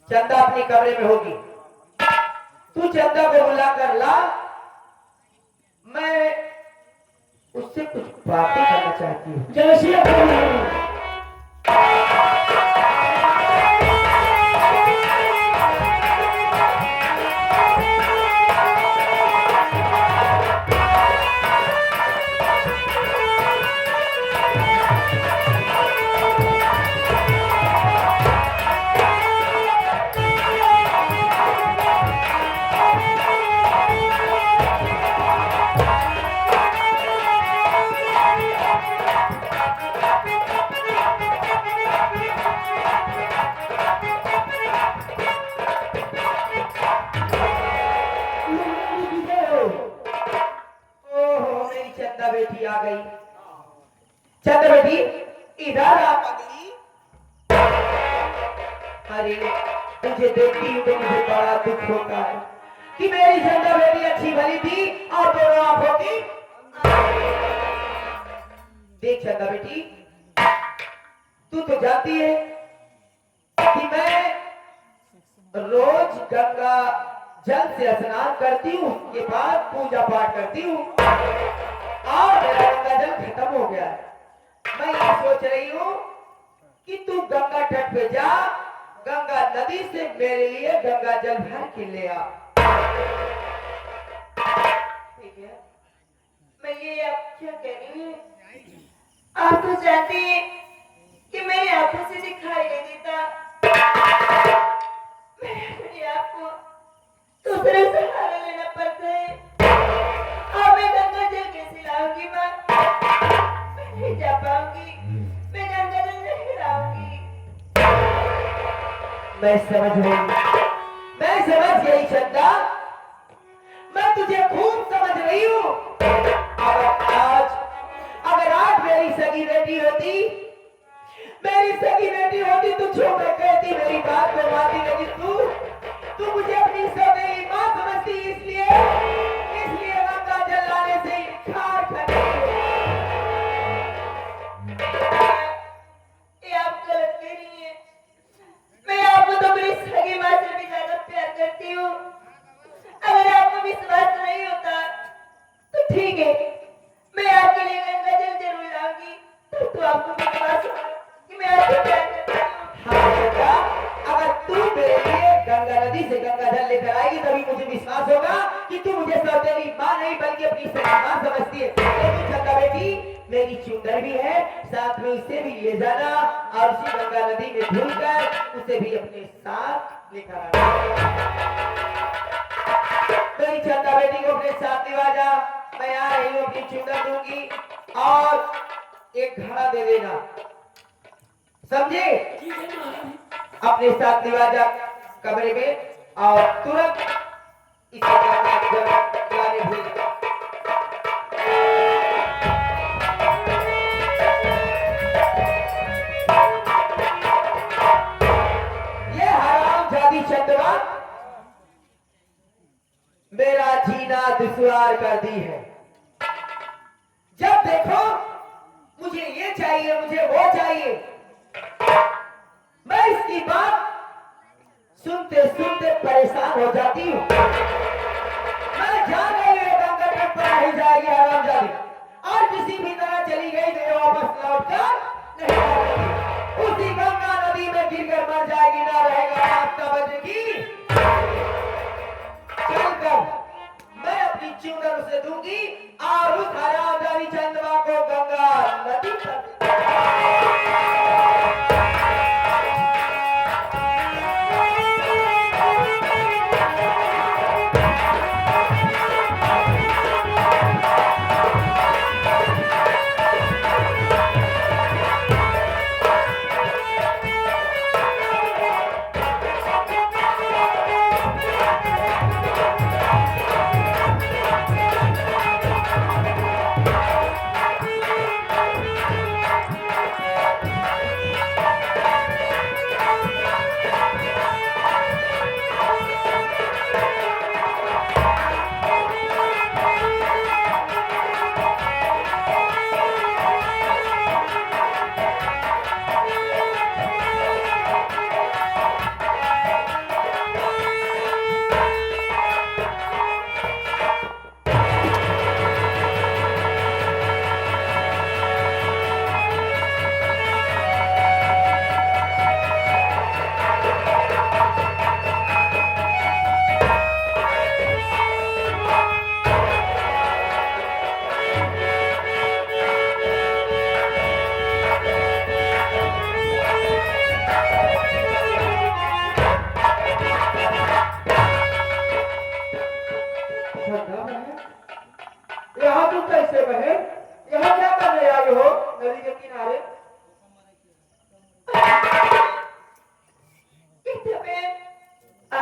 चंदा अपने कमरे में होगी। तू चंदा को बुला कर ला, मैं उससे कुछ बातें करना चाहती हूँ। जैसे ओहो मेरी चंदा बेटी आ गई। चंदा बेटी इधर आ पगली। अरे तुझे देखती हूँ तो मुझे बड़ा दुख होता है कि मेरी चंदा बेटी अच्छी भली थी और दोनों आंखों की। देख चंदा बेटी, तू तो जानती है कि मैं रोज गंगा जल से स्नान करती हूँ, उसके बाद पूजा पाठ करती हूँ और मेरा गंगा जल खत्म हो गया है। मैं ये सोच रही हूँ कि तू गंगा तट पे जा, गंगा नदी से मेरे लिए गंगा जल भर के ले आ। ठीक है, मैं ये आप क्या कह रही हूँ? आप तो जानते हैं कि मेरी आंखों से दिखाई नहीं देता। मैं अपने आप को दूसरे सहारा लेना पड़ता है। अब मैं गंगा जल कैसे लाऊंगी माँ? मैं नहीं जा पाऊंगी, मैं गंगा जल नहीं लाऊंगी। मैं समझ गई चंदा, मैं तुझे खूब समझ रही हूँ। अगर आज मेरी सगी बेटी होती, तो जो मैं कहती मेरी बात को मानती, लेकिन तू मुझे अपनी सौतेली माँ समझती, इसलिए गंगा जल लाने से इनकार कर रही है। ये आप गलत कह रही हैं। मैं आपको तो मेरी सगी माँ से भी ज्यादा प्यार करती हूँ। अगर आपको विश्वास नहीं होता तो ठीक है, मैं आपके लिए गंगा जल जरूर लाऊंगी, तो आपको विश्वास होगा कि मैं आपको प्यार करती हूँ। हाँ बेटा, अगर तू मेरे लिए गंगा नदी से गंगा जल लेकर आएगी तभी मुझे विश्वास होगा कि तू मुझे सौतेली माँ नहीं बल्कि अपनी सगी माँ समझती है। लेकिन चंदा बेटी, मेरी चुंदर भी है, साथ में उसे भी ले जाना और उसी गंगा नदी में धुलकर उसे भी अपने साथ लेकर आना। मेरी चंदा बेटी को अपने साथ लिवा जा। मैं आ रही हूँ, अपनी चुंदर दूंगी और एक घड़ा दे देना, समझे? अपने साथ लिवा जा कमरे में और तुरंत इसे लाने भेज। ये हरामजादी चंदवा मेरा जीना दुश्वार कर दी है। जब देखो मुझे ये चाहिए, मुझे वो चाहिए। मैं इसकी बात सुनते सुनते परेशान हो जाती हूँ। मैं जान रही हूँ गंगा तट पर नहीं जाएगी हरामजादी, और किसी भी तरह चली गई तो ये वापस लौट कर नहीं आएगी। उसी गंगा नदी में गिरकर मर जाएगी, ना रहेगा रास्ता बचेगी। चलकर मैं अपनी चुंदर उसे दूंगी और उस हरामजादी चंदवा को गंगा नदी पर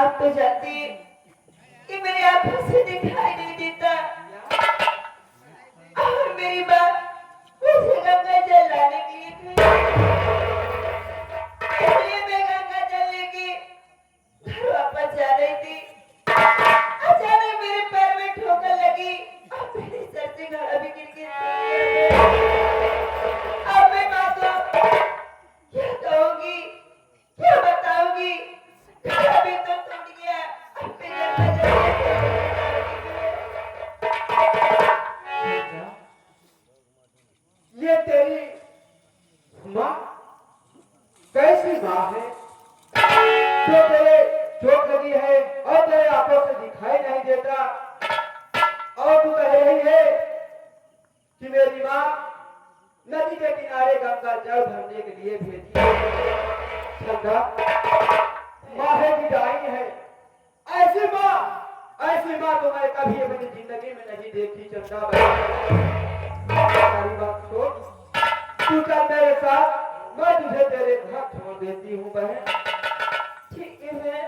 आप तो जानते हैं कि मेरी आंखों से दिखाई नहीं देता और मेरी माँ मुझे गंगा जल लाने के लिए इसलिए मैं गंगा जल लेके घर वापस जा रही थी। अचानक मेरे पैर में ठोकर लगी और मेरे सर से घड़ा भी गिर गया। अब मैं माँ को क्या कहूंगी, क्या बताऊंगी? घड़ा भी तो टूट गया, अब मैं गंगा जल बेटा, ये तेरी माँ कैसी माँ है जो तेरे चोट लगी है और तेरे आंखों से दिखाई नहीं देता और तू कह रही है कि मेरी माँ नदी के किनारे गंगा जल भरने के लिए भेजी है। चंदा, माँ है कि डाई है? ऐसी माँ तो मैं कभी अपनी जिंदगी में नहीं देखी। चंदा, सारी बात छोड़, तू चल मेरे साथ, मैं तुझे तेरे घर छोड़ देती हूँ बहन। ठीक है मैं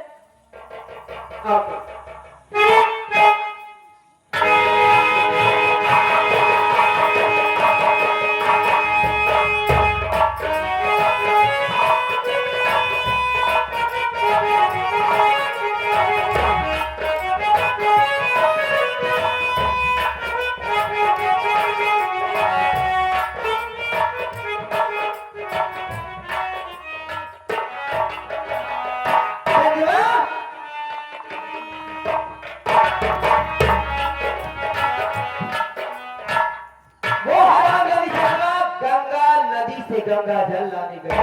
आप वो हरामजादी चंदा गंगा नदी से गंगा जल लाने गए।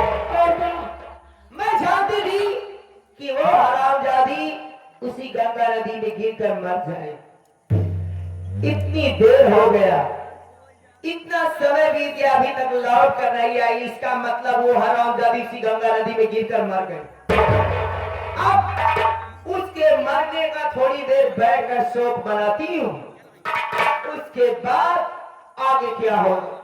मैं जानती थी कि वो हरामजादी उसी गंगा नदी में गिरकर मर जाए। इतनी देर हो गया, इतना समय बीत गया, अभी तक लौट कर नहीं आई। इसका मतलब वो हरामजादी उसी गंगा नदी में गिरकर मर गए। अब उसके मरने का थोड़ी देर बैठकर शोक मनाती हूँ, उसके बाद आगे क्या होगा।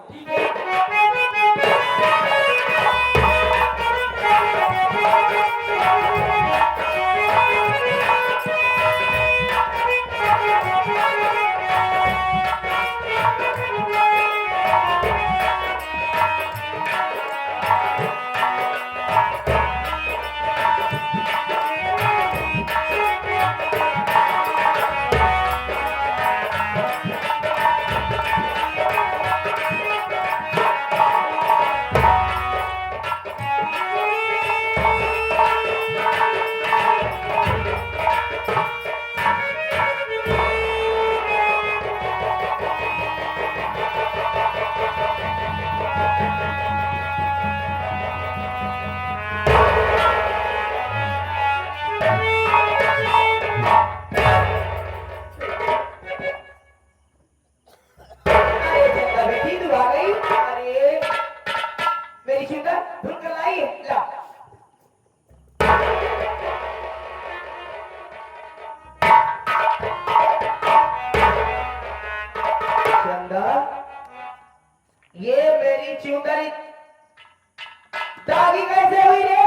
दागी कैसे हुई रे?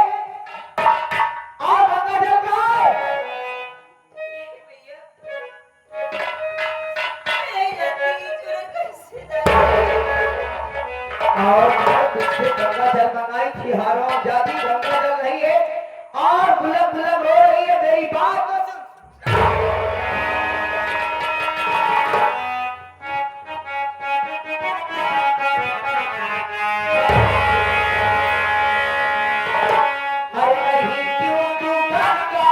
और गंगा जल कहाँ है? और मैं तुझसे गंगा जल मंगाई थी, हारों जाती गंगा जल नहीं है और बुलक बुलक रो रही है। मेरी बात को सुन। अरे नहीं क्यों तू गंगा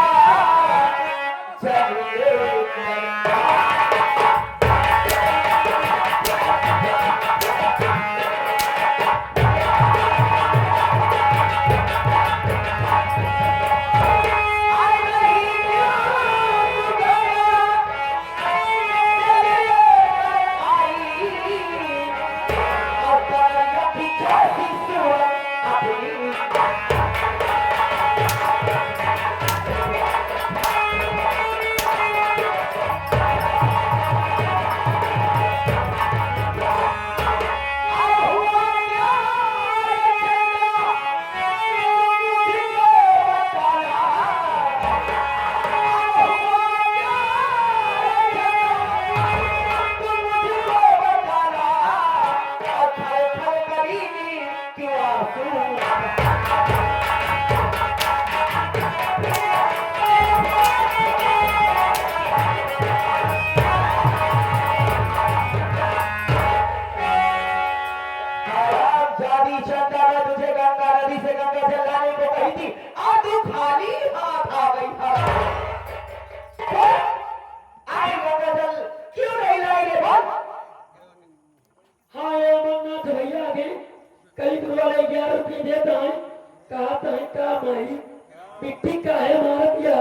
मिट्टी का है मारा दिया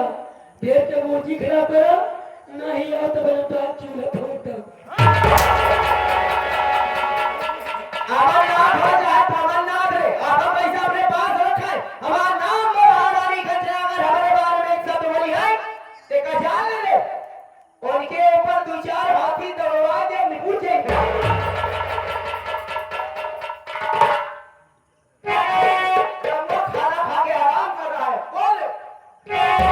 देर के मोजी खराब करा नहीं आओ तो बना तो आप चूल्हा फोड़ दो अमरनाथ हो जाए तो अमरनाथ है आपका पैसा अपने पास रखा है हमारा नाम महारानी खचरा अगर हमारे बारे में एक शब्द बोली है देखा जान ले उनके ऊपर दो चार हाथी दौड़ा दे निपुट जाएंगे जम्बो खाना खा के आराम कर रहा है बोल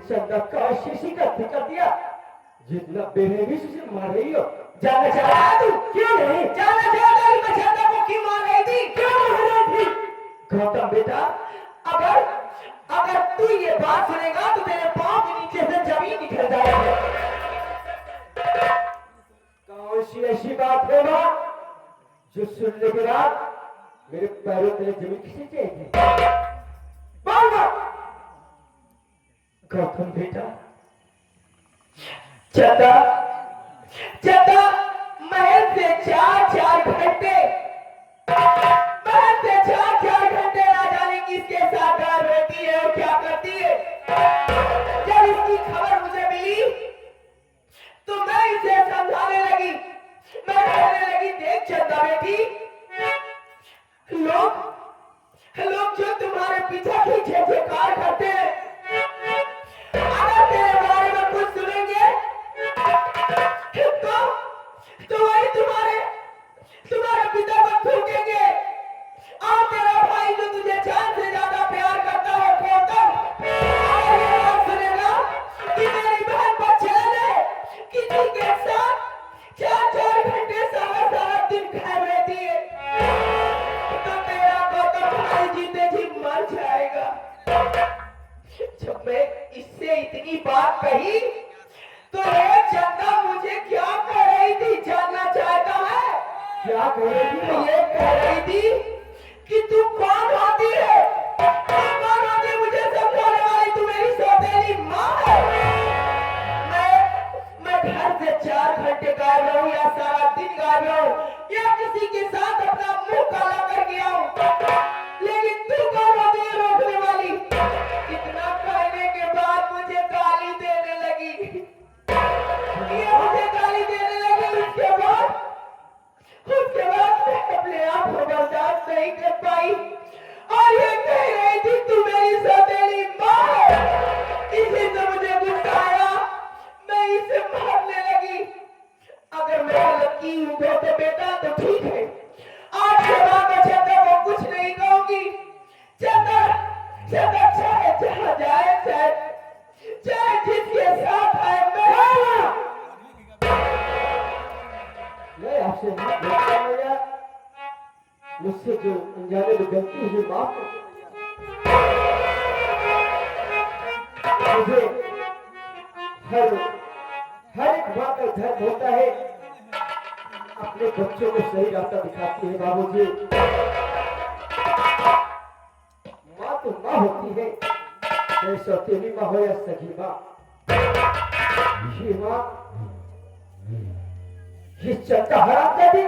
चंदा का शीशी का कर दिया, जितना बेरहमी से मार रही हो। जानना चाह रहा है तू? क्यों नहीं जानना चाहता कि मैं चंदा को क्यों मार रही थी, क्यों मार रही थी? गौतम बेटा, अगर अगर तू ये बात सुनेगा तो तेरे पांव के नीचे से जमीन निकल जाएगी। कौन सी ऐसी बात है मां जो सुनने के बाद मेरे पैरों तले जमीन खिसक जाएगी? बोल बोल। गौतम बेटा, चंदा चंदा महल से 4-4 घंटे ना जाने किसके साथ रहती है और क्या करती है। जब इसकी खबर मुझे मिली तो मैं इसे समझाने लगी। मैं कहने लगी, देख चंदा बेटी, लोग जो तुम्हारे पीछे की जयकार करते हैं, अगर तेरे बारे में कुछ सुनेंगे तो वही तुम्हारे पिता को थूकेंगे। और तेरा भाई जो तुझे जान से ज्यादा प्यार करता है गौतम, अगर ये बात सुनेगा कि मेरी बहन बच्चन ने किसी के साथ 4-4 घंटे सारा दिन घर रहती है, तो तेरा गौतम भाई जीते जी मर जाएगा। जब मैं इससे इतनी बात कही तो ये चंदा मुझे क्या कह रही थी जानना चाहता है? क्या कह रही थी? ये कह रही थी कि तू कौन होती है, तू कौन होती है मुझे समझाने वाली, तू मेरी सौतेली माँ है। मैं घर से 4 घंटे गायब रहूं या सारा दिन गायब रहूं या किसी के साथ अपना मुंह काला कर गया हूं, लेकिन तू कौन होती है रोकने वाली? इतना कहने के बाद मुझे गाली देने लगी। ये मुझे गाली देने लगी। उसके बाद मैं अपने आप को बर्दाश्त नहीं कर पाई और ये कह रही थी तू मेरी सौतेली माँ है। इसी से मुझे गुस्सा आया, मैं इसे मारने लगी। अगर मैं गलत की हूं तो बेटा तो ठीक है, आज के बाद मैं चंदा को कुछ नहीं कहूंगी। चंदा चाहे जहां जाए, चाहे जिसके साथ आए, मैं आपसे नहीं बोलता हूं यार, मुझसे जो अनजाने में गलती हुई माफ कर दो। मुझे हर एक बात का धर्म होता है, अपने बच्चों को सही रास्ता दिखाती है। बाबूजी, माँ तो माँ होती है, चाहे सौतेली माँ हो या सगी माँ। ये माँ, ये चंदा हराम कर दी,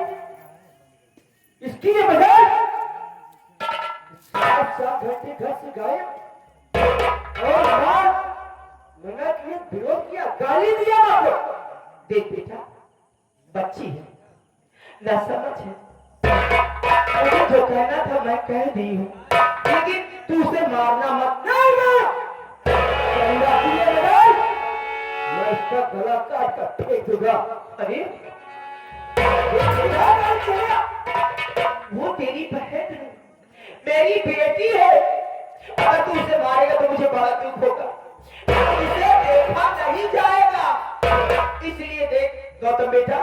इसकी ये मजाल 7 घंटे घर से गायब, और माँ मैंने के विरोध किया, गाली दिया माँ को। देख बेटा, बच्ची है ना समझ है, मुझे जो कहना था मैं कह दी हूँ, लेकिन तू उसे मारना मत। नहीं माँ, चंदा की ये मजाल मैं इसका गला काट कर फेंक दूंगा। अरे वो तेरी बहन है, मेरी बेटी है। अगर तू उसे मारेगा तो मुझे बड़ा दुख होगा, इसे देखा नहीं जाएगा। इसलिए देख गौतम बेटा,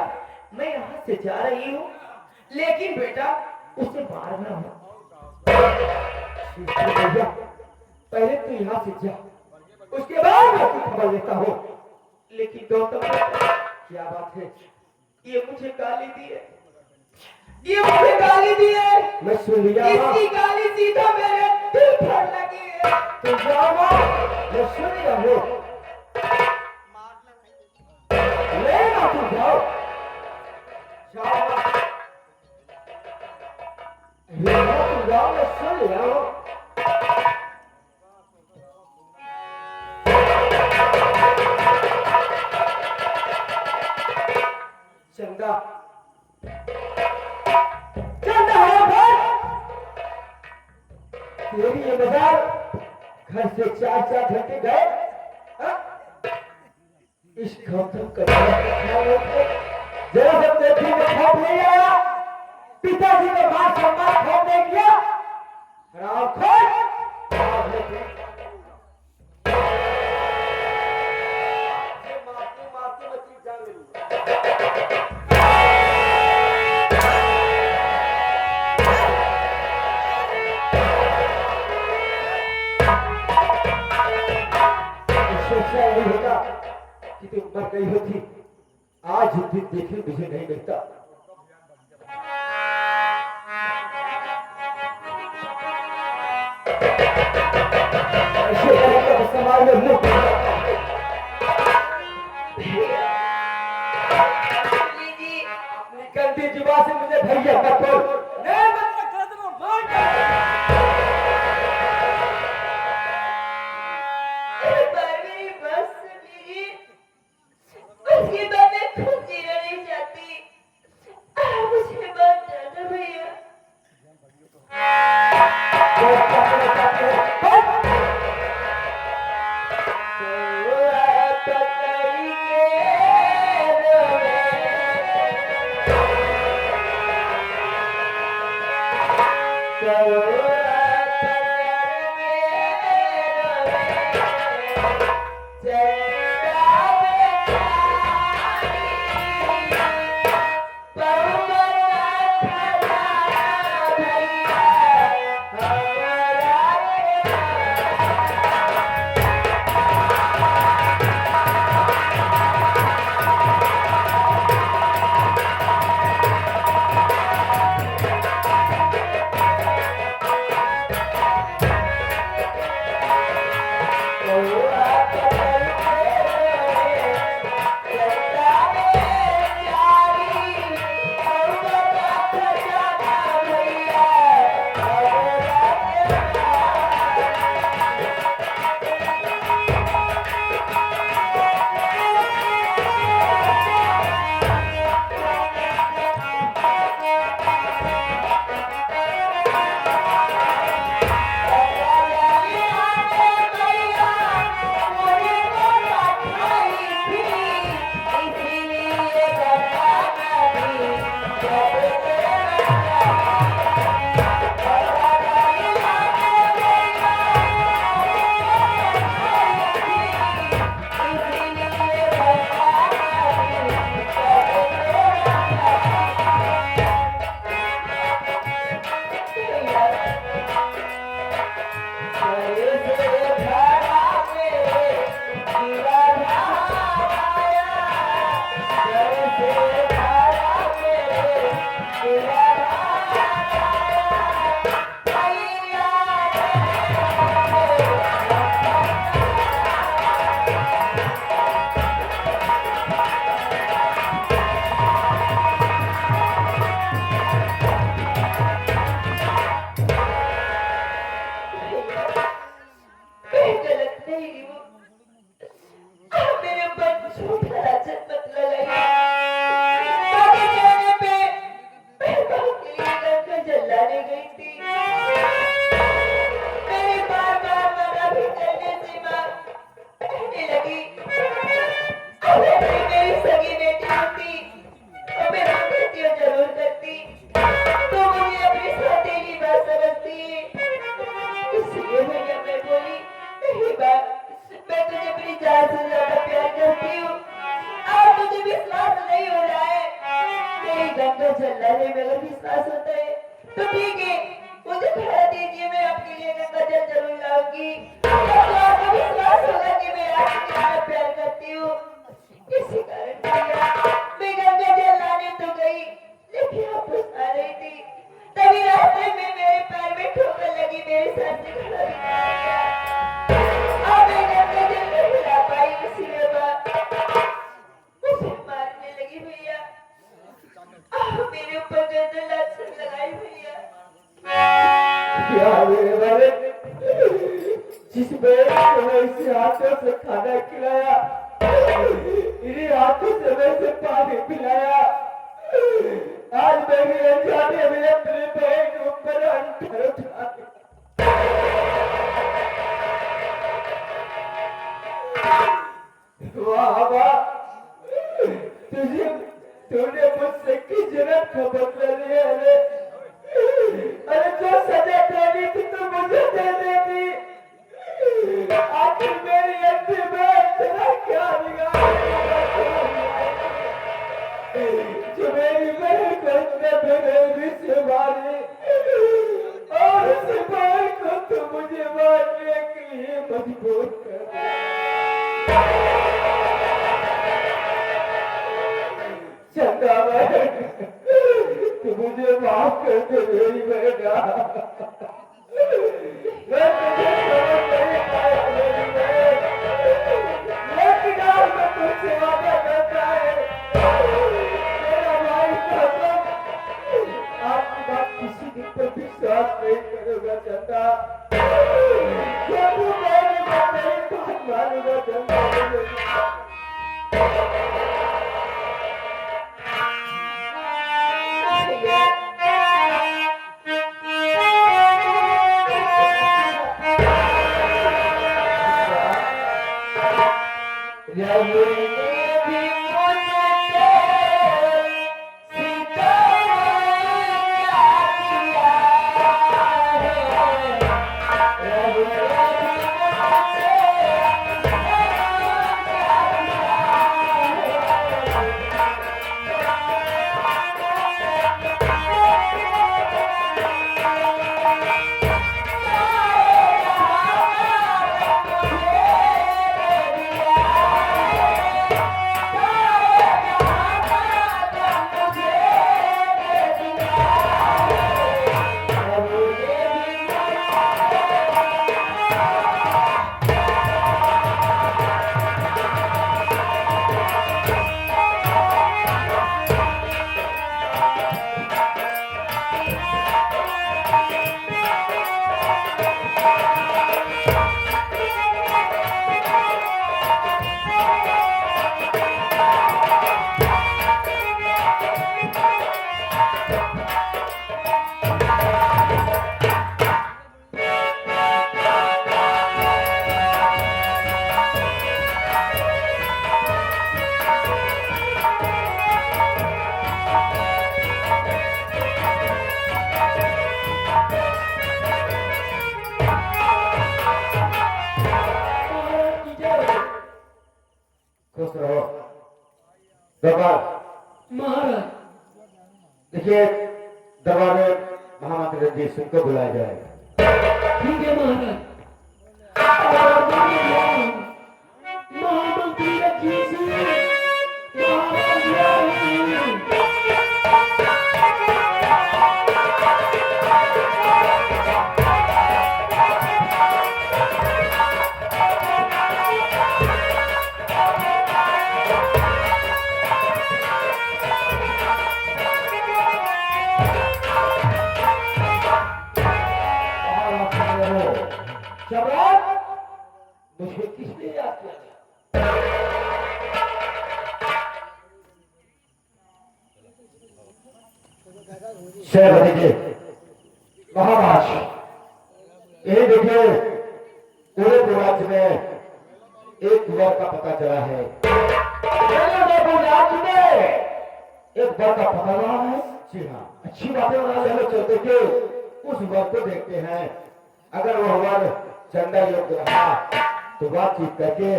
मैं यहाँ से जा रही हूँ, लेकिन बेटा उसे मारना मत। भैया, पहले तू यहाँ से जा, उसके बाद मैं तुझे खबर लेता हूँ। लेकिन गौतम बेटा, क्या बात है? ये मुझे गाली दी है, ये मुझे गाली दी है। मैं सुन लिया माँ, इसकी गाली सीधा मेरे दिल पर लगी है। तू जाओ माँ, मैं सुन लिया हूँ। ले माँ, तू जाओ, जाओ माँ। ले माँ, तू जाओ, मैं सुन लिया हूँ। चंदा, चंदा है भाई, तेरी ये मजाल घर से 4-4 घंटे गए, हाँ? इस गौतम का जरा सब देखी में खौफ नहीं आया, पिताजी ने मान सम्मान खौफ नहीं किया, कि तुम मर गई होती, आज दिन देखने मुझे नहीं मिलता। ऐसे तो समाज में मुक्त लीजिए। गंदी जुबान से मुझे भैया मत बोल। नहीं मतलब कर दो, मार एक बार मेरी बात सुन लीजिए। उसके बाद मैं खुद जीना नहीं चाहती। आप मुझे मत जाना भैया। चलने में अगर विश्वास होता है तो ठीक है, मुझे खड़ा दीजिए, मैं आपके लिए गंगा जल जरूर लाऊंगी। तो आपको विश्वास होगा कि मैं आपसे कितना प्यार करती हूँ। इसी कारण भैया मैं गंगा जल लाने तो गई, लेकिन आप आ रही थी, तभी रास्ते में मेरे पैर में ठोकर लगी, मेरे सर से खड़ा भी नहीं गया। अब मैं गंगा जल नहीं ला पाई, इसलिए मुझे मारने लगी भैया। मेरे ऊपर गर्दन लाछन लगाई भैया। क्या मेरे वाले जिस बेर तुम्हें इसी हाथों से खाना खिलाया, इन्हीं हाथों से वैसे पानी पिलाया, आज मैं भी अनजाने में अपने बहन के ऊपर अंतर उठा वाह वाह, तूने मुझसे किस जन्म का बदला लिया है? अरे जो सजा देनी थी तो मुझे दे देती। आखिर मेरी अंतिम में तेरा क्या बिगाड़ जो मेरी बहन को इतने बेरहमी से मारी, और उस बहन को तो मुझे मारने के लिए मजबूर कर दिया। माफ कर दे मेरी बेटा। मैं तुझे समझ नहीं पाया मेरी बहन, लेकिन आज मैं तुझसे वादा करता है मेरा भाई कसम आपकी बात किसी दिन पर विश्वास नहीं करेगा चंदा। जब तू मेरी बात मानेगा चंदा। खुश रहो। दरबार महाराज देखिए, दरबार में महामंत्री रणजीत सिंह को बुलाया जाएगा। ठीक है महाराज। और महामंत्री रणजीत सिंह, सम्राट, मुझे किसने याद किया? शेर जी, महाराज, यही देखिए पूरे राज्य में एक वर का पता चला है। राज्य में एक वर का पता लगा है। जी हाँ, अच्छी बातें बना। चलो चलते के उस वर को देखते हैं। अगर वह वर चंदा योग्य रहा तो बातचीत करके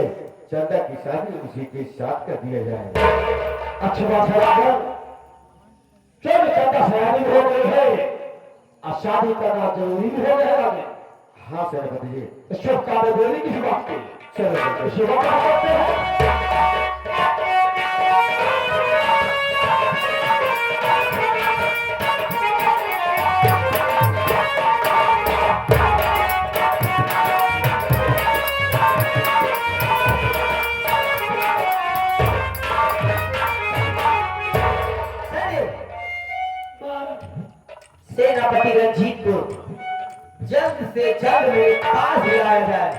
चंदा की शादी उसी के साथ कर दिया जाए। अच्छी बात है। चल, चंदा शादी हो गई है और शादी करना जरूरी भी हो गया है। हाँ सेनापति जी, शुभ कार्य बोली किसी बात की। चलो शुभ करते हैं। सेनापति रंजीत को जल्द से जल्द मेरे पास लाया जाए।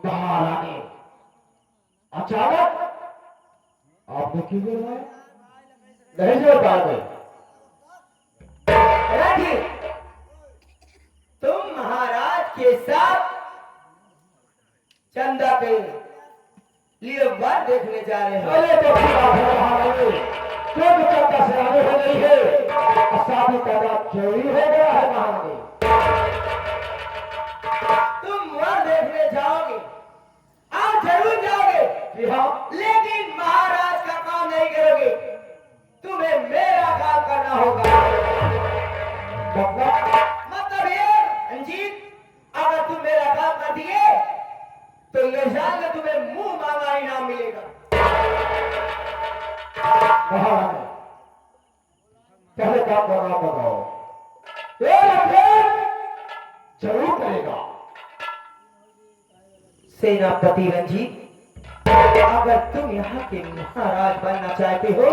महारानी, अचानक आपने क्यों बुलाया? नहीं जो बात है। राठी, तुम महाराज के साथ चंदा के लिए वर देखने जा रहे हो। अरे तो अच्छी बात है महारानी, क्योंकि चंदा सयानी हो गई है और शादी करना जरूरी हो गया है। महारानी, तुम वर देखने जाओगे, आप जरूर जाओगे। जी हाँ, लेकिन महाराज का जरूर करेगा। सेनापति रंजीत, अगर तुम यहाँ के महाराज बनना चाहते हो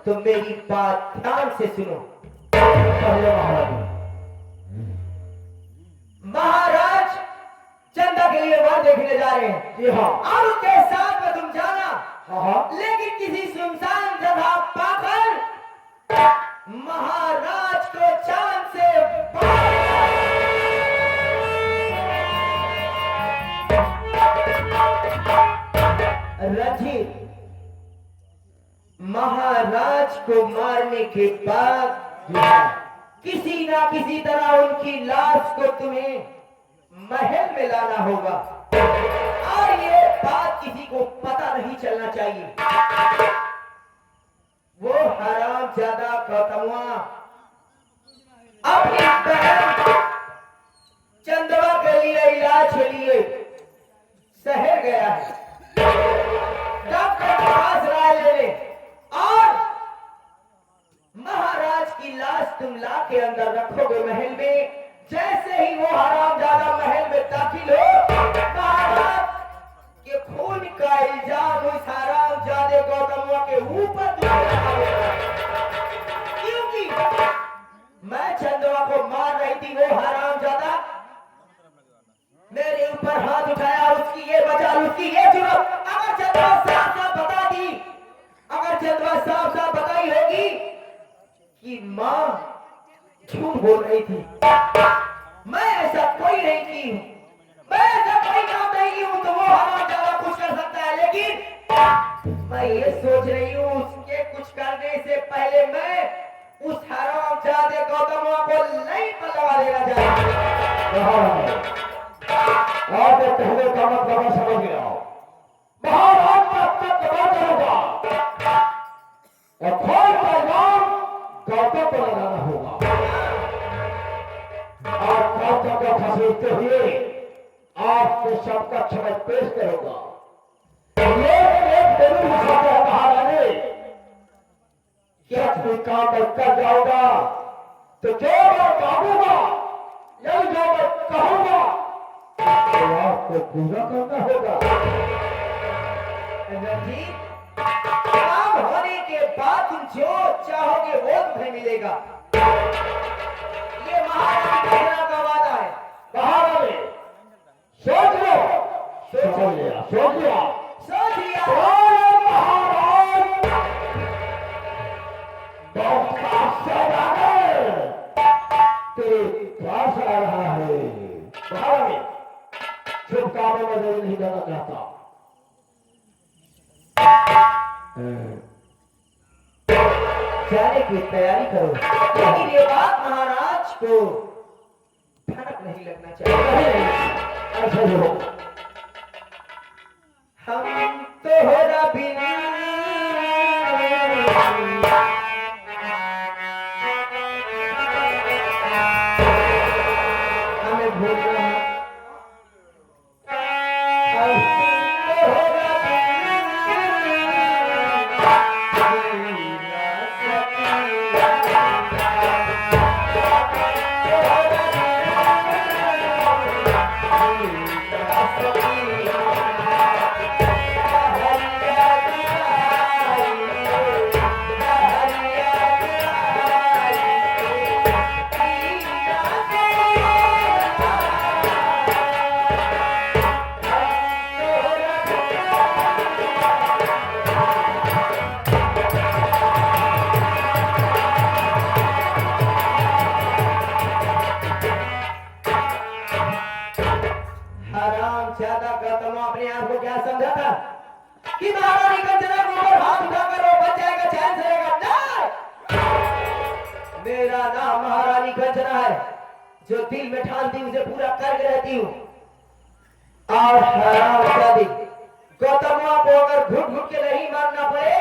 तो मेरी बात ध्यान से सुनो। पहले महाराज महाराज चंदा के लिए वर देखने जा रहे हैं। जी हाँ। और उसके साथ में तुम जाना, हाँ। लेकिन किसी सुनसान जगह पाकर महाराज को चांद से रंजीत, महाराज को मारने के बाद किसी ना किसी तरह उनकी लाश को तुम्हें महल में लाना होगा और ये बात किसी को पता नहीं चलना चाहिए। वो हरामजादा गौतमवा अपनी बहन चंदवा के लिए इलाज के लिए शहर गया है, डॉक्टर के पास राय लेने, और महाराज की लाश तुम ला के अंदर रखोगे महल में। जैसे ही वो हरामजादा महल में दाखिल हो, महाराज के खून का इल्जाम उस हरामजादे गौतमवा के ऊपर लगाओगे। क्योंकि मैं चंदवा को मार रही थी, वो हरामजादा मेरे ऊपर हाथ उठाया, उसकी ये मजाल, उसकी ये जुर्म। अगर चंदवा साफ साफ बता दी, अगर चंदवा साफ साफ बताई होगी कि मां झूठ बोल रही थी, मैं ऐसा कोई नहीं की हूं, मैं ऐसा कोई काम नहीं की हूं, तो वो हरामजादा कुछ कर सकता है। लेकिन मैं ये सोच रही हूं उसके कुछ करने से पहले मैं उस हरामजादे गौतमवा को लाइन पर लगा देना चाहिए। आप पहले का मतलब समझ गया। महाराज का तक दबा होगा और खोल का इनाम गौतम को लगाना होगा। आप गौतम को खसेड़ते हुए आपके सबका क्षमा पेश करूंगा। एक जरूर महाराज क्या कोई काम कर जाऊंगा तो जो मैं कहूंगा या जो मैं कहूंगा तो आपको पूरा करना होगा। रंजीत, काम होने के बाद तुम जो चाहोगे वो तुम्हें मिलेगा। ये महाराज का वादा है। महाराज सोच लो। सोच लिया, सोच लिया, सोच लिया। महाराज बहुत तेरे पास आ रहा है। महाराज शुभ कामों में देरी नहीं जाना चाहता। जाने की तैयारी करो, लेकिन ये बात महाराज को भनक नहीं लगना चाहिए। ऐसा ही हो। हम तो हो रबिना हमें भूलना ज्यादा गौतम अपने आप को क्या समझा था कि महारानी कंचना के ऊपर हाथ उठाकर वो बच जाएगा, चैन से रहेगा? नहीं! मेरा नाम महारानी कंचना है, जो दिल में ठानती उसे पूरा करके रहती हूँ। और हरामजादी गौतमवा को अगर घुट घुट के नहीं मारना पड़े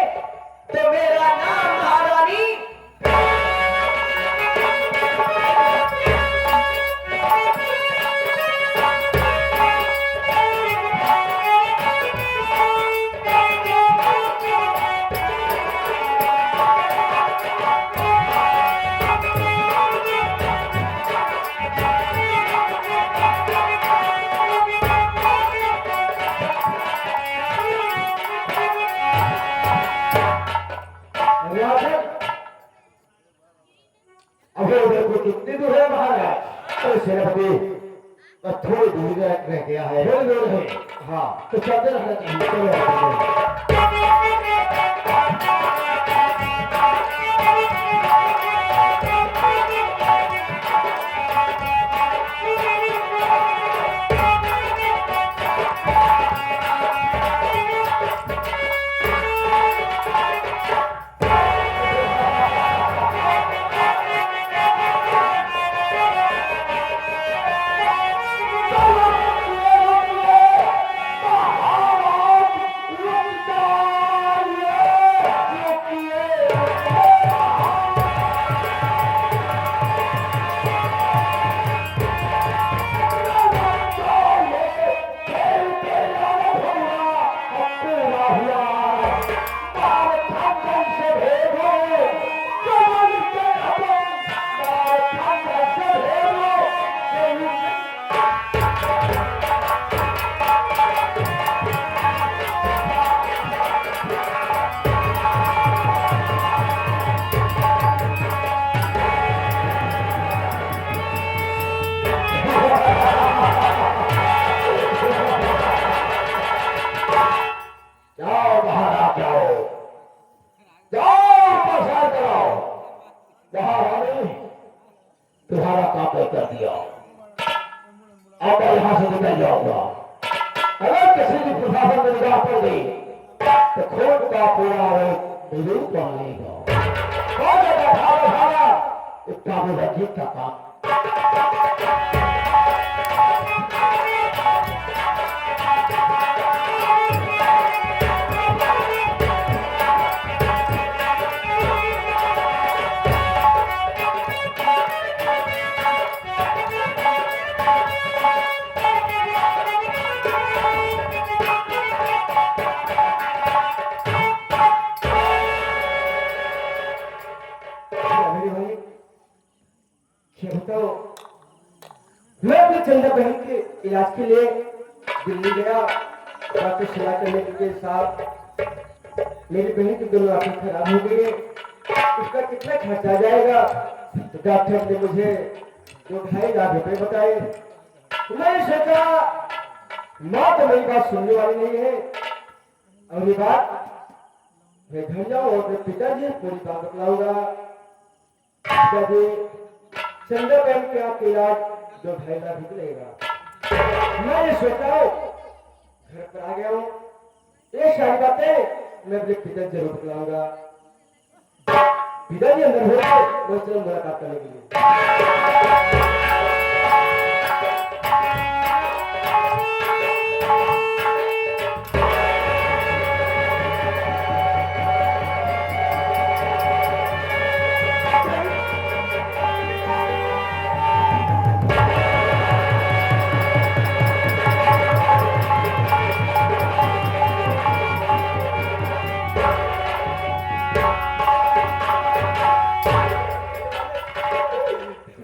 तो मेरा नाम महारानी वो देखो कितनी दूर है महाराज। अरे सेनापति बस थोड़ी दूरी रह गया है। थोड़ी दूर है। हाँ तो चलते रहना चाहिए। चलो जाओ महाराज जाओ। जाओ प्रसाद कराओ। महारानी तुम्हारा काम मैं कर दिया। अब मैं यहाँ से निकल जाऊंगा। अगर किसी की प्रशासन में निगाह पड़ गई तो खून का पूरा निरूप लेगा। बहुत ज्यादा भागा भागा इतना भी रंजीत का काम। तो मैं अपनी चंदा बहन के इलाज के लिए दिल्ली गया। डॉक्टर सलाह करने के साथ मेरी बहन की दोनों आंखें खराब हो गई। उसका कितना खर्चा जाएगा? तो डॉक्टर ने मुझे 2-2.5 लाख रुपए बताए। मैंने सोचा माँ तो मेरी बात सुनने वाली नहीं है। अगली बात मैं घर जाऊँ और अपने पिताजी पूरी बात बतलाऊंगा। पिताजी चंदा बहन के आपके इलाज 2-2.5 लाख निकलेगा। मैंने सोचा घर पर आ गया हूँ। ये सारी बातें मैं अपने पिता जरूर बतलाऊंगा। पिताजी अंदर हो गए। मैं चलो मुलाकात करने के लिए।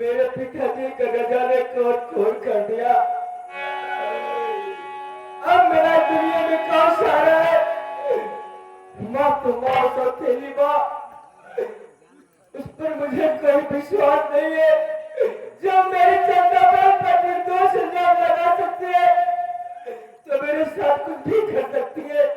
मेरे पिताजी का गजा ने खोल कर दिया। अब मेरा दुनिया में कौन सहारा है? माँ तो माँ तो तेरी माँ, उस पर मुझे कोई विश्वास नहीं है। जब मेरी चंदा बहन पर निर्दोष इल्जाम लगा सकती है तो मेरे साथ कुछ भी कर सकती है।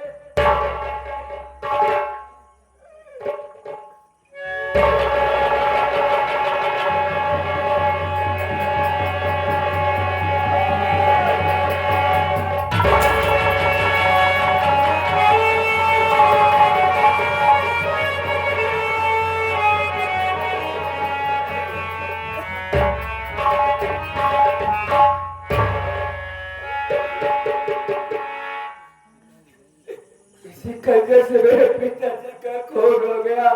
इसी कर्जे से मेरे पिताजी का खून हो गया।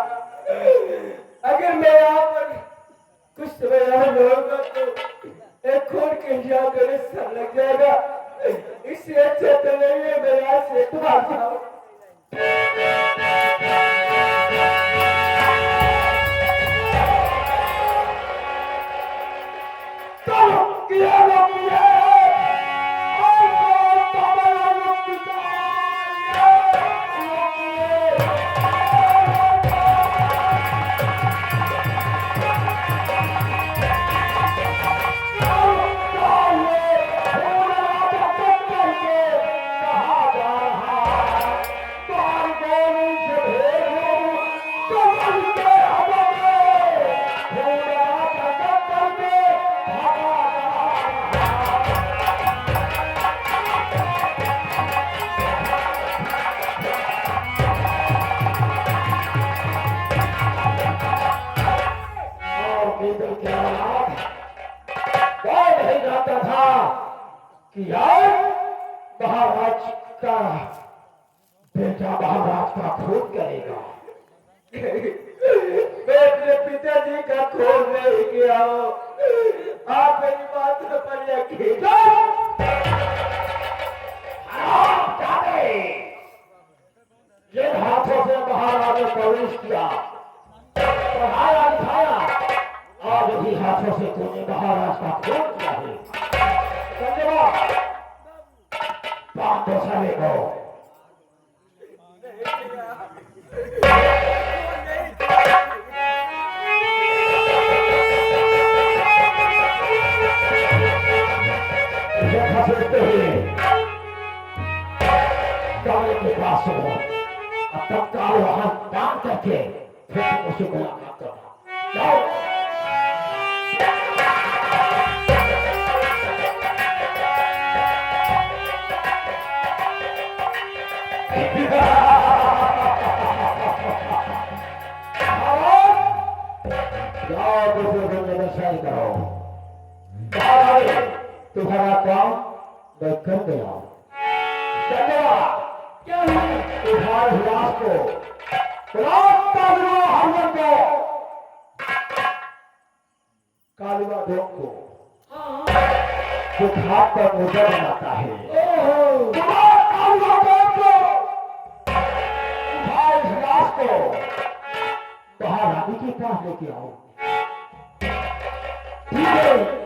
अगर मैं यहाँ पर कुछ समय यहाँ रहूंगा तो एक खून के इल्जाम मेरे सर लग जाएगा। इससे अच्छा तो नहीं है मैं यहाँ से भाग जाऊं। कि यार महाराज का बेटा महाराज का खून करेगा। मैं अपने पिताजी का खून नहीं किया हूँ। आप मेरी बात पर यकीन जिन हाथों से महाराज ने प्रवेश किया, पढ़ाया लिखाया, आज भी हाथों से तूने महाराज का खून किया है। धन्यवाद। बात तो साले को खसेड़ते हुए काले के पास सुनो। अब तक का वहां काम करके फिर तुम उसे मुलाकात करना। जाओ। जाओ दूसरे बंदे में सही करो। तुम्हारा काम मैं कर गया। धन्यवाद। क्या हुआ? तुम्हारे विलास को हनुमान को कालुआ ढोंग को हाँ जो घाट पर मोजा बनाता है, ओहो कालुआ ढोंग को तुम्हारे विलास को महारानी के पास लेके आओ। ठीक है।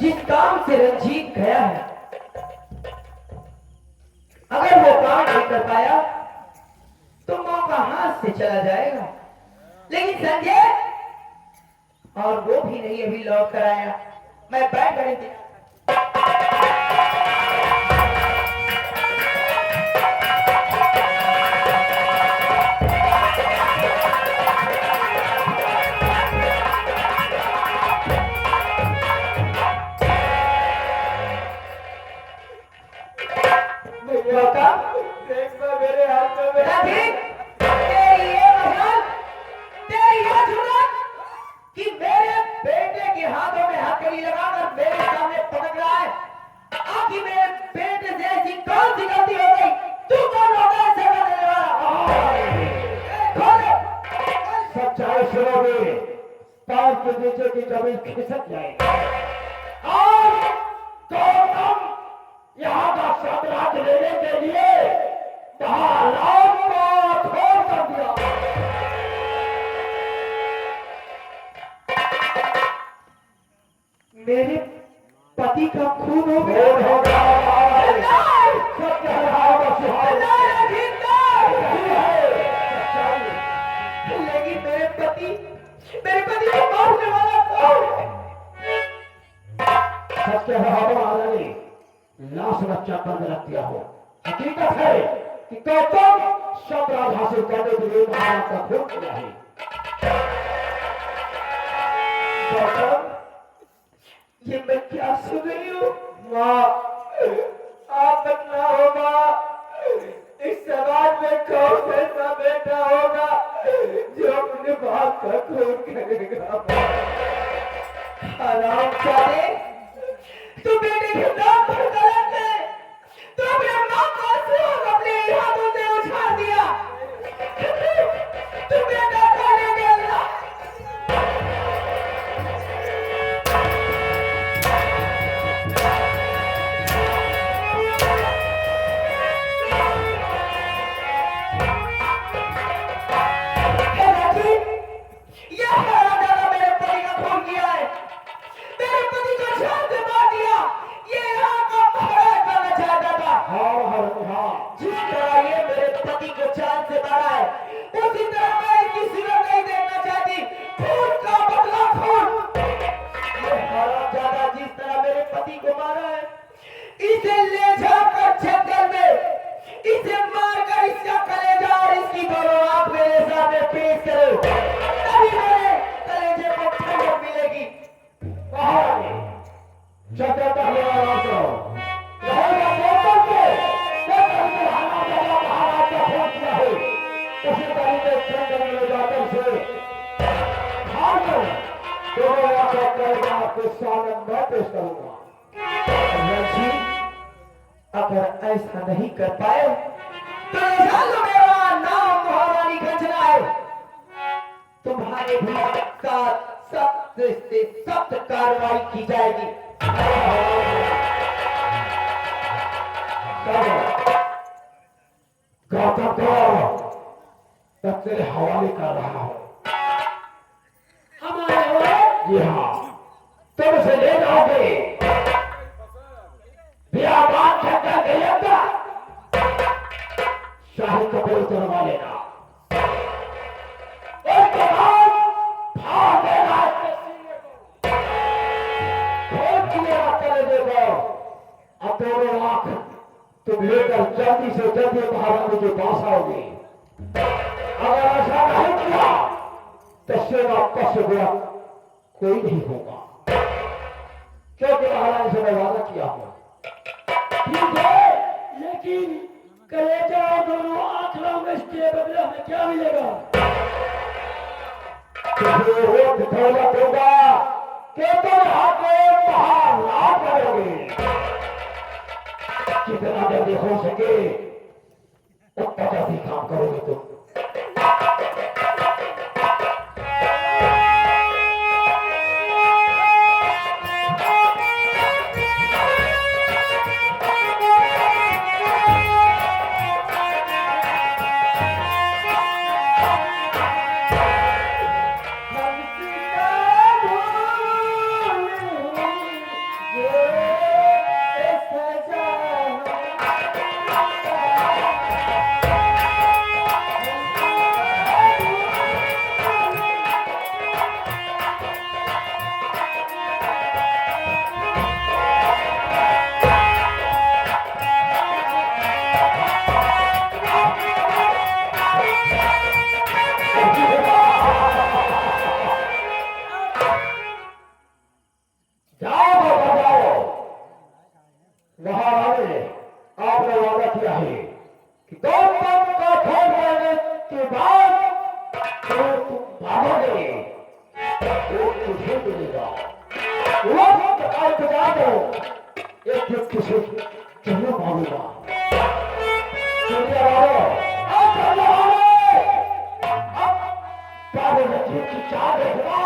जिस काम से रंजीत गया है, अगर वो काम नहीं कर पाया तो मौका हाथ से चला जाएगा। लेकिन संजय और वो भी नहीं अभी लौट कर आया। मैं बैठ कर इंतजार मौका एक बार मेरे हाथों में तेरी ये मजाल, तेरी ये जुर्रत कि मेरे बेटे के हाथों में हथकड़ी लगाकर मेरे सामने पटक रहा है। आखिर मेरे बेटे से ऐसी कौन सी गलती हो गई? तू कौन होगा ऐसे करने वाला? सच्चाई सुनोगे, पैर के नीचे की जमीन खिसक जाएगी। और गौतम यहाँ का साम्राज्य लेने के लिए महाराज को छोड़ कर दिया। मेरे पति का खून हो गया। खून हो गया। सब कह रहा होगा सुहाग। लेकिन मेरे पति को मारने वाला कौन है? सच कह रहा होगा महारानी, लाश बच्चा बंद रख दिया हो। हकीकत है कि गौतम सम्राट हासिल करने के लिए महाराज का खून किया है। गौतम, ये मैं क्या सुन रही हूँ? माँ, आप बतलाओ माँ, इस समाज में कौन ऐसा बेटा होगा जो अपने बाप का खून करेगा? हरामजादे, तू बेटे के नाम पर गलत है। तू अपने माँ को सिर्फ अपने हाथों से उछाल दिया। तू बेटा को ले गया। उसी तरीके चंदन ले जाकर से खाकर दोनों आंखें करेगा आपके सामने मैं पेश करूंगा। जी अगर ऐसा नहीं कर पाए तो जान लो मेरा नाम महारानी गंजना है। तुम्हारे भी साथ सख्त से सख्त कार्रवाई की जाएगी। गौतम को मैं तेरे हवाले कर रहा हूं। हमारे हवाले? जी हाँ, तुम उसे ले जाओगे बियाबान चक्कर के अंदर शाही कपड़े उतरवा लेना, उसके बाद फाड़ देना इसके सीने को, ठोक दिया कलेजे को। अब दोनों आंख तुम लेकर जल्दी से जल्दी महारानी के पास आओगे। अगर ऐसा नहीं किया तो सेवा पक्ष बुरा कोई नहीं होगा, क्योंकि महारानी से मैं वादा किया हूं। ठीक है, लेकिन कलेजा और दोनों आंख लाऊंगा, इसके बदले हमें क्या मिलेगा? तुझे वो दौलत होगा कि तुम आगे महाराज बनोगे। जितना जल्दी हो सके उतना जल्दी काम करोगे तुम। महारानी ने आपने वादा किया है कि गौतम का छोड़ देने के बाद जो तुम भागोगे वो तुझे मिलेगा। वक्त इंतजार करो, एक दिन तुझे जरूर भागेगा। रंजीत की चाह देखना,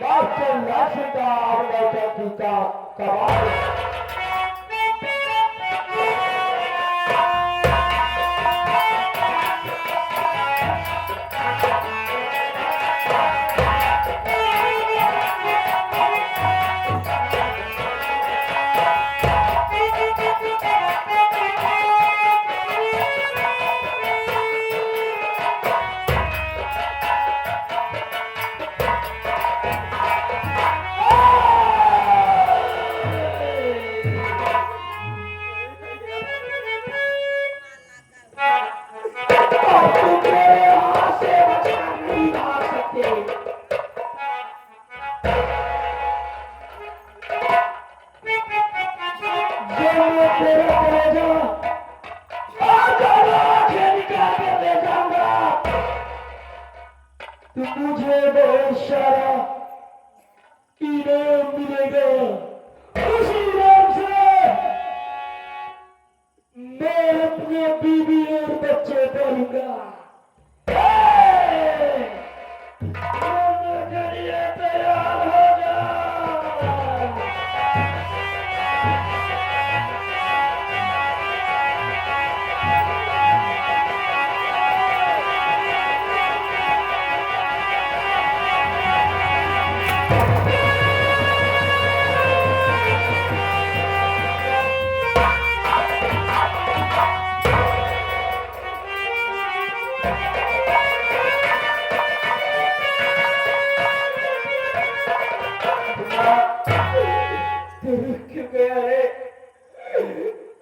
मास्टर लाशी का आपका का कबाड़। मुझे बहुत सारा इनाम मिलेगा, उसी इनाम से मैं अपने बीवी और बच्चे पालूंगा। तैयार हो जा। क्यों गया है?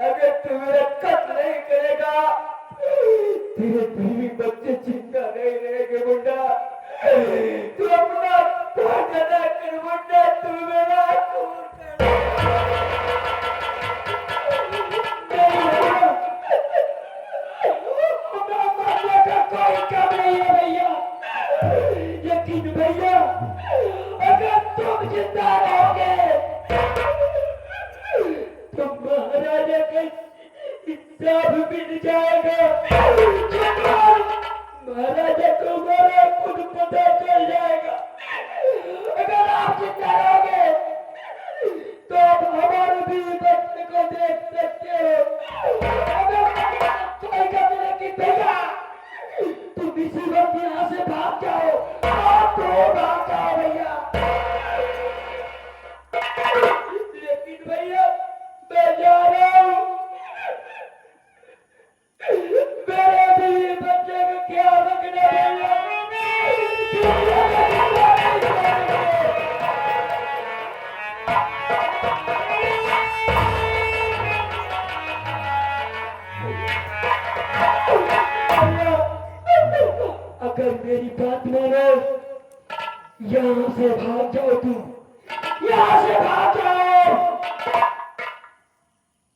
अगर तू मेरा कत्ल नहीं करेगा तेरे बीवी बच्चे जिंदा नहीं रहेंगे मुंडा। तू अपना प्रार्थना कर मुंडा, तू मेरा खून कर। नहीं, मैं मरने का कोई कम नहीं है भैया। लेकिन भैया अगर तुम जिंदा रहोगे तो महाराजा का इंसाफ मिल जाएगा। महाराजा को मेरा खुद पता चल जाएगा। अगर आप जिंदा रहोगे तो आप हमारे भी बच्चे को देख सकते हो। अगर कोई कहते हैं कि भैया तुम इसी वक्त यहाँ से भाग जाओ, आप तो भाग जाओ भैया। लेकिन भैया मैं जा रहा हूँ, मेरे भी बच्चे का ख्याल रखना भैया। अगर मेरी बात मानो, यहाँ से भाग जाओ तुम, यहाँ से भाग जाओ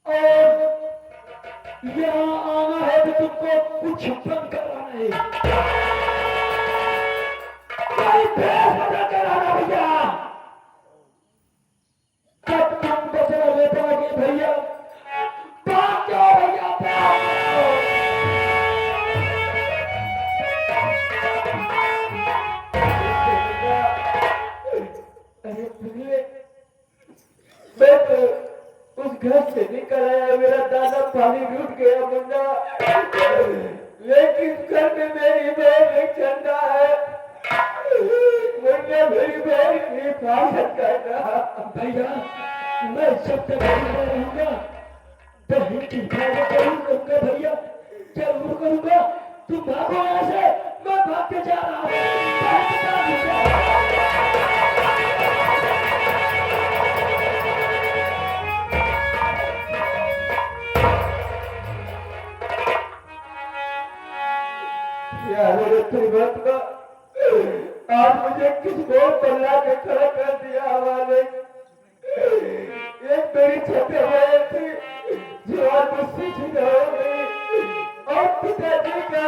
और यहाँ आना है तो तुमको कुछ बंद कराना है। कोई भेष बदल कराना भैया। जब तुम बदला ले पाओगे भैया, भाग जाओ भैया, भाग जाओ। अरे तुमने मैं तो उस घर से निकल आया, मेरा दादा पानी लूट गया मुन्ना, लेकिन घर में मेरी बहन एक चंदा है। मुन्ना मेरी बहन की हिफाजत करना। भैया मैं सब तक जिंदा रहूंगा, बहन की हिफाजत जरूर करूंगा भैया, जरूर करूंगा। तुम भागो यहाँ से, मैं भाग के जा रहा हूँ। मेरे त्रिवत्मा आज मुझे किस बोल पर ला के खड़ा कर दिया हमारे। एक मेरी छोटे बहन थी जो आज मुझसे जुदा हो गई और पिताजी का